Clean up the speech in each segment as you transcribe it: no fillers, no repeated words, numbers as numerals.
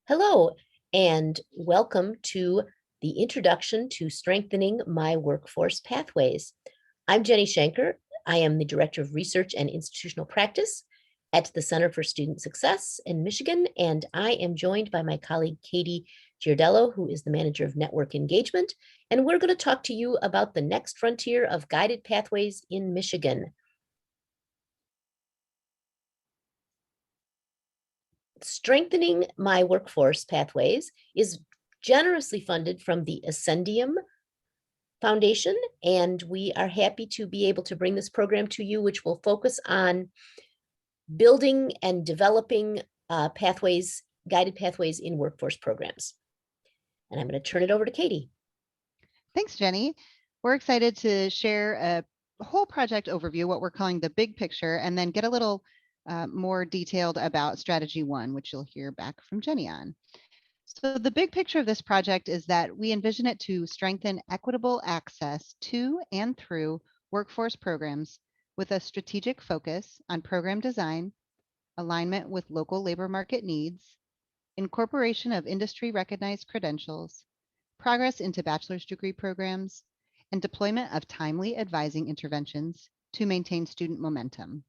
Hello, and welcome to the Introduction to Strengthening My Workforce Pathways. I'm Jenny Shanker. I am the Director of Research and Institutional Practice at the Center for Student Success in Michigan, and I am joined by my colleague Katie Giardello, who is the Manager of Network Engagement, and we're going to talk to you about the next frontier of guided pathways in Michigan. Strengthening My Workforce Pathways is generously funded from the Ascendium Foundation, and we are happy to be able to bring this program to you, which will focus on building and developing pathways, guided pathways in workforce programs. And I'm going to turn it over to Katie. Thanks, Jenny. We're excited to share a whole project overview, what we're calling the big picture, and then get a little more detailed about strategy one, which you'll hear back from Jenny on. So the big picture of this project is that we envision it to strengthen equitable access to and through workforce programs with a strategic focus on program design, alignment with local labor market needs, incorporation of industry recognized credentials, progress into bachelor's degree programs, and deployment of timely advising interventions to maintain student momentum.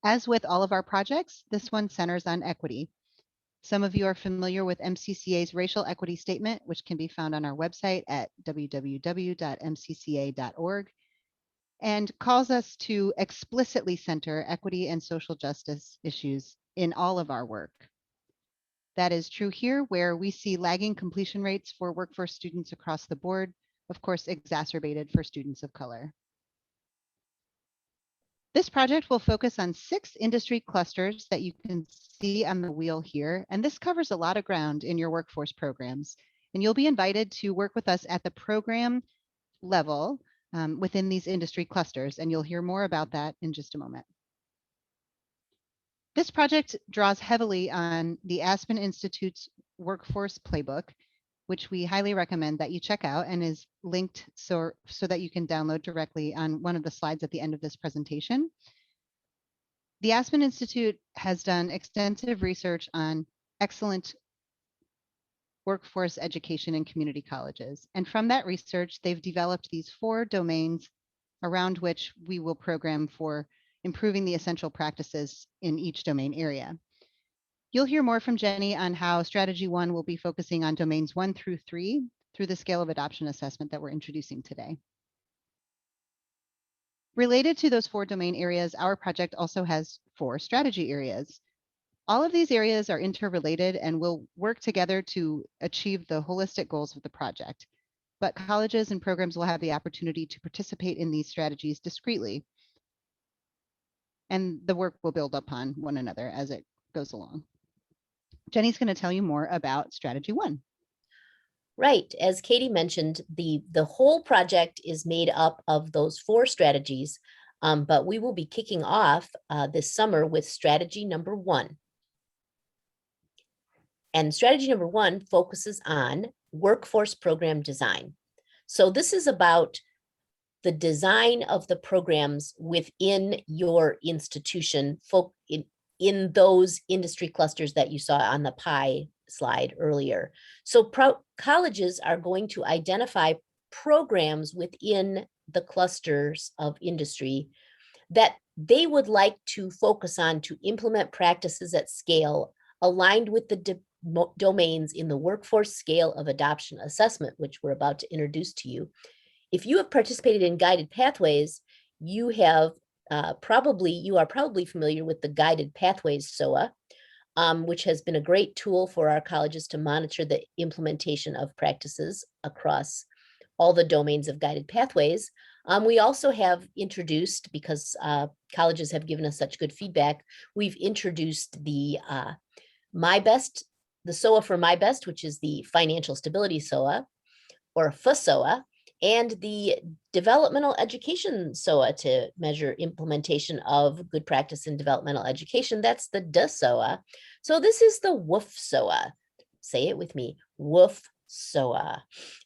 As with all of our projects, this one centers on equity. Some of you are familiar with MCCA's racial equity statement, which can be found on our website at www.mcca.org, and calls us to explicitly center equity and social justice issues in all of our work. That is true here, where we see lagging completion rates for workforce students across the board, of course, exacerbated for students of color. This project will focus on 6 industry clusters that you can see on the wheel here, and this covers a lot of ground in your workforce programs. And you'll be invited to work with us at the program level within these industry clusters, and you'll hear more about that in just a moment. This project draws heavily on the Aspen Institute's Workforce Playbook, which we highly recommend that you check out and is linked so that you can download directly on one of the slides at the end of this presentation. The Aspen Institute has done extensive research on excellent workforce education in community colleges. And from that research, they've developed these 4 domains around which we will program for improving the essential practices in each domain area. You'll hear more from Jenny on how strategy 1 will be focusing on domains 1 through 3 through the scale of adoption assessment that we're introducing today. Related to those 4 domain areas, our project also has 4 strategy areas. All of these areas are interrelated and will work together to achieve the holistic goals of the project. But colleges and programs will have the opportunity to participate in these strategies discreetly, and the work will build upon one another as it goes along. Jenny's going to tell you more about strategy 1. Right, as Katie mentioned, the whole project is made up of those 4 strategies, but we will be kicking off this summer with strategy number 1. And strategy number 1 focuses on workforce program design. So this is about the design of the programs within your institution in those industry clusters that you saw on the pie slide earlier. So colleges are going to identify programs within the clusters of industry that they would like to focus on to implement practices at scale aligned with the domains in the workforce scale of adoption assessment, which we're about to introduce to you. If you have participated in guided pathways, you are probably familiar with the Guided Pathways SOAA, which has been a great tool for our colleges to monitor the implementation of practices across all the domains of guided pathways. We also have introduced, because colleges have given us such good feedback, we've introduced the SOAA for MyBest, which is the Financial Stability SOAA, or FSOA, and the Developmental Education SOAA to measure implementation of good practice in developmental education. That's the DSOA. So this is the WOOF SOAA. Say it with me, WOOF SOAA.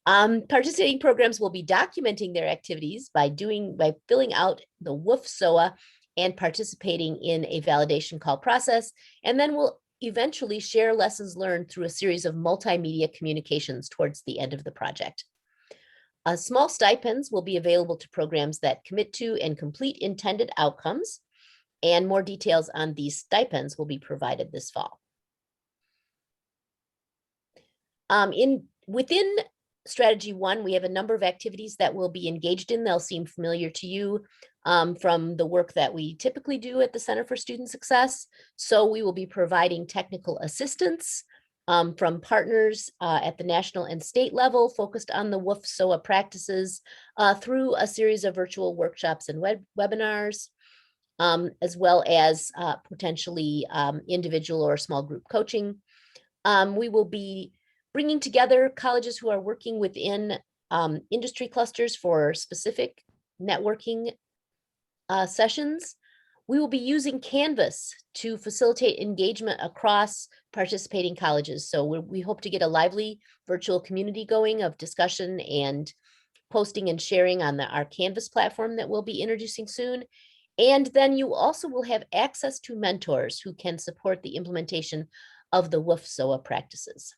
Participating programs will be documenting their activities by filling out the WOOF SOAA and participating in a validation call process, and then we'll eventually share lessons learned through a series of multimedia communications towards the end of the project. Small stipends will be available to programs that commit to and complete intended outcomes, and more details on these stipends will be provided this fall. Within Strategy 1, we have a number of activities that we'll be engaged in. They'll seem familiar to you from the work that we typically do at the Center for Student Success. So we will be providing technical assistance from partners at the national and state level focused on the SOAA practices through a series of virtual workshops and webinars, as well as potentially individual or small group coaching. We will be bringing together colleges who are working within industry clusters for specific networking sessions. We will be using Canvas to facilitate engagement across participating colleges. So we hope to get a lively virtual community going of discussion and posting and sharing on our Canvas platform that we'll be introducing soon. And then you also will have access to mentors who can support the implementation of the SOAA practices.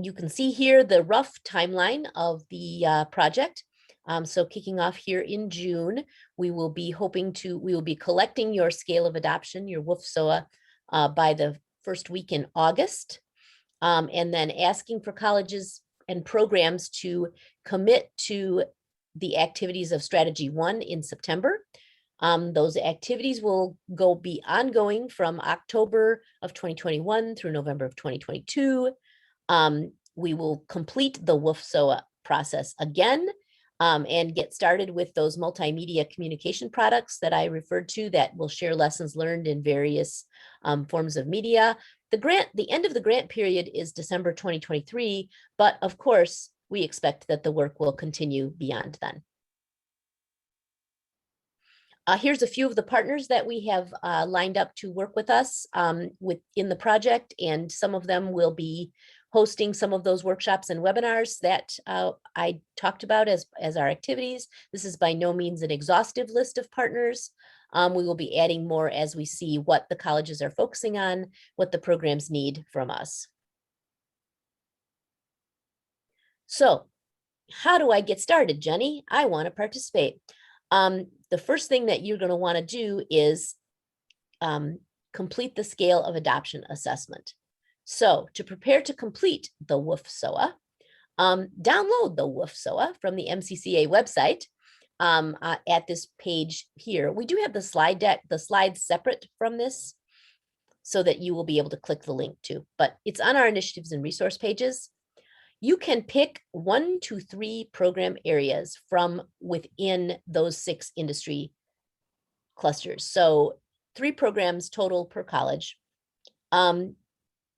You can see here the rough timeline of the project. So kicking off here in June, we will be collecting your scale of adoption, your SOAA, by the first week in August, and then asking for colleges and programs to commit to the activities of Strategy 1 in September. Those activities will be ongoing from October of 2021 through November of 2022. We will complete the SOAA process again and get started with those multimedia communication products that I referred to that will share lessons learned in various forms of media. The end of the grant period is December 2023, but of course, we expect that the work will continue beyond then. Here's a few of the partners that we have lined up to work with us in the project, and some of them will be hosting some of those workshops and webinars that I talked about as our activities. This is by no means an exhaustive list of partners. We will be adding more as we see what the colleges are focusing on, what the programs need from us. So how do I get started, Jenny? I want to participate. The first thing that you're going to want to do is complete the scale of adoption assessment. So to prepare to complete the SOAA, download the SOAA from the MCCA website at this page here. We do have the slide deck, the slides separate from this so that you will be able to click the link to, but it's on our initiatives and resource pages. You can pick 1 to 3 program areas from within those 6 industry clusters. So 3 programs total per college,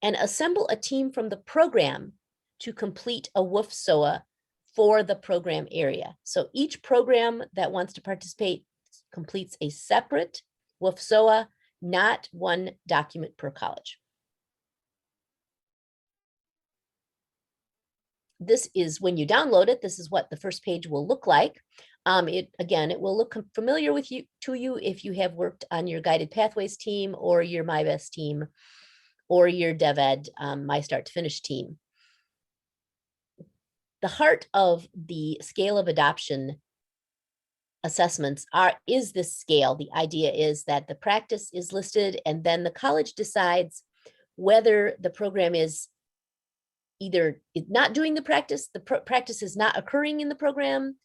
and assemble a team from the program to complete a SOAA for the program area. So each program that wants to participate completes a separate SOAA, not one document per college. This is when you download it, this is what the first page will look like. It will look familiar to you if you have worked on your Guided Pathways team or your MyBest team or your DevEd My Start to Finish team. The heart of the scale of adoption assessments is this scale. The idea is that the practice is listed and then the college decides whether the program is either not doing the practice is not occurring in the program.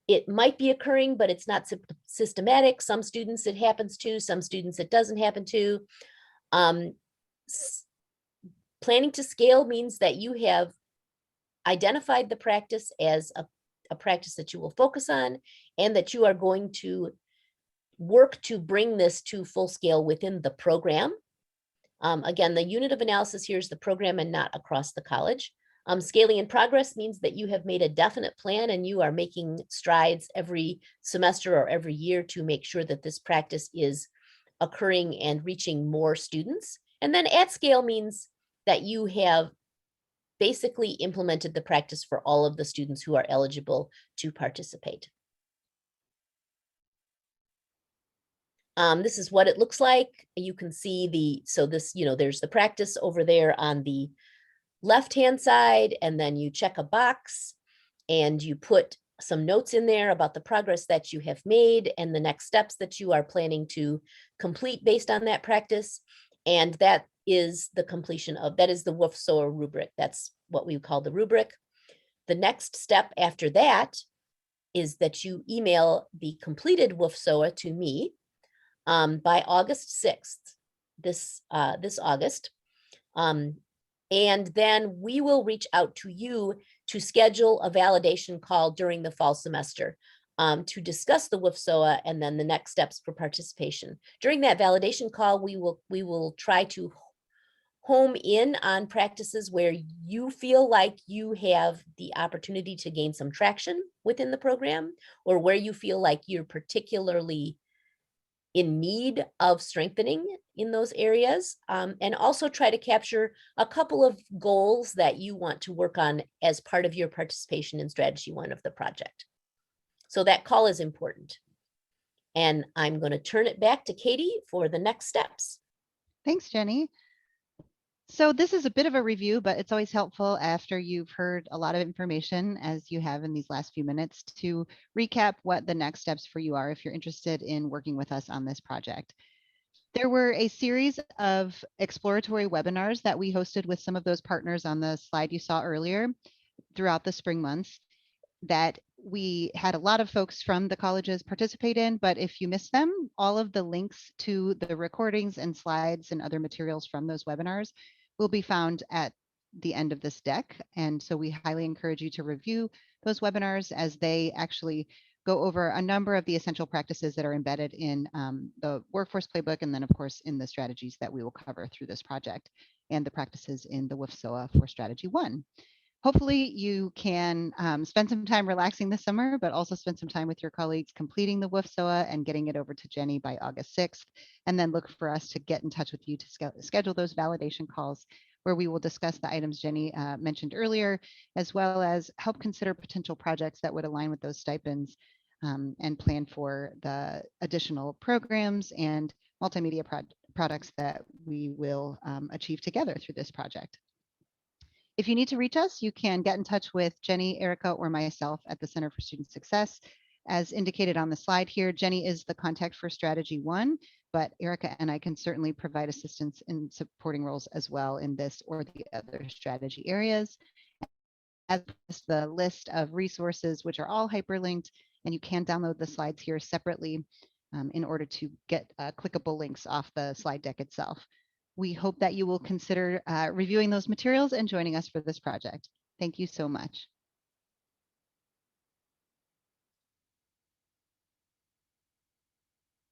It might be occurring, but it's not systematic. Some students it happens to, some students it doesn't happen to. Planning to scale means that you have identified the practice as a practice that you will focus on and that you are going to work to bring this to full scale within the program. Again, the unit of analysis here is the program and not across the college. Scaling in progress means that you have made a definite plan and you are making strides every semester or every year to make sure that this practice is occurring and reaching more students. And then at scale means that you have basically implemented the practice for all of the students who are eligible to participate. This is what it looks like. You can see there's the practice over there on the left-hand side, and then you check a box and you put some notes in there about the progress that you have made and the next steps that you are planning to complete based on that practice. And that is the completion of, that is the SOAA rubric. That's what we call the rubric. The next step after that is that you email the completed SOAA to me by August 6th, this August. And then we will reach out to you to schedule a validation call during the fall semester to discuss the SOAA and then the next steps for participation. During that validation call, we will try to home in on practices where you feel like you have the opportunity to gain some traction within the program, or where you feel like you're particularly in need of strengthening in those areas, and also try to capture a couple of goals that you want to work on as part of your participation in strategy 1 of the project. So that call is important. And I'm going to turn it back to Katie for the next steps. Thanks, Jenny. So this is a bit of a review, but it's always helpful after you've heard a lot of information, as you have in these last few minutes, to recap what the next steps for you are if you're interested in working with us on this project. There were a series of exploratory webinars that we hosted with some of those partners on the slide you saw earlier throughout the spring months that we had a lot of folks from the colleges participate in, but if you missed them, all of the links to the recordings and slides and other materials from those webinars will be found at the end of this deck. And so we highly encourage you to review those webinars, as they actually go over a number of the essential practices that are embedded in the workforce playbook, and then of course in the strategies that we will cover through this project and the practices in the SOAA for strategy 1. Hopefully you can spend some time relaxing this summer, but also spend some time with your colleagues completing the SOAA and getting it over to Jenny by August 6th. And then look for us to get in touch with you to schedule those validation calls, where we will discuss the items Jenny mentioned earlier, as well as help consider potential projects that would align with those stipends, and plan for the additional programs and multimedia products that we will achieve together through this project. If you need to reach us, you can get in touch with Jenny, Erica, or myself at the Center for Student Success. As indicated on the slide here, Jenny is the contact for strategy 1, but Erica and I can certainly provide assistance in supporting roles as well in this or the other strategy areas. As the list of resources, which are all hyperlinked, and you can download the slides here separately in order to get clickable links off the slide deck itself. We hope that you will consider reviewing those materials and joining us for this project. Thank you so much.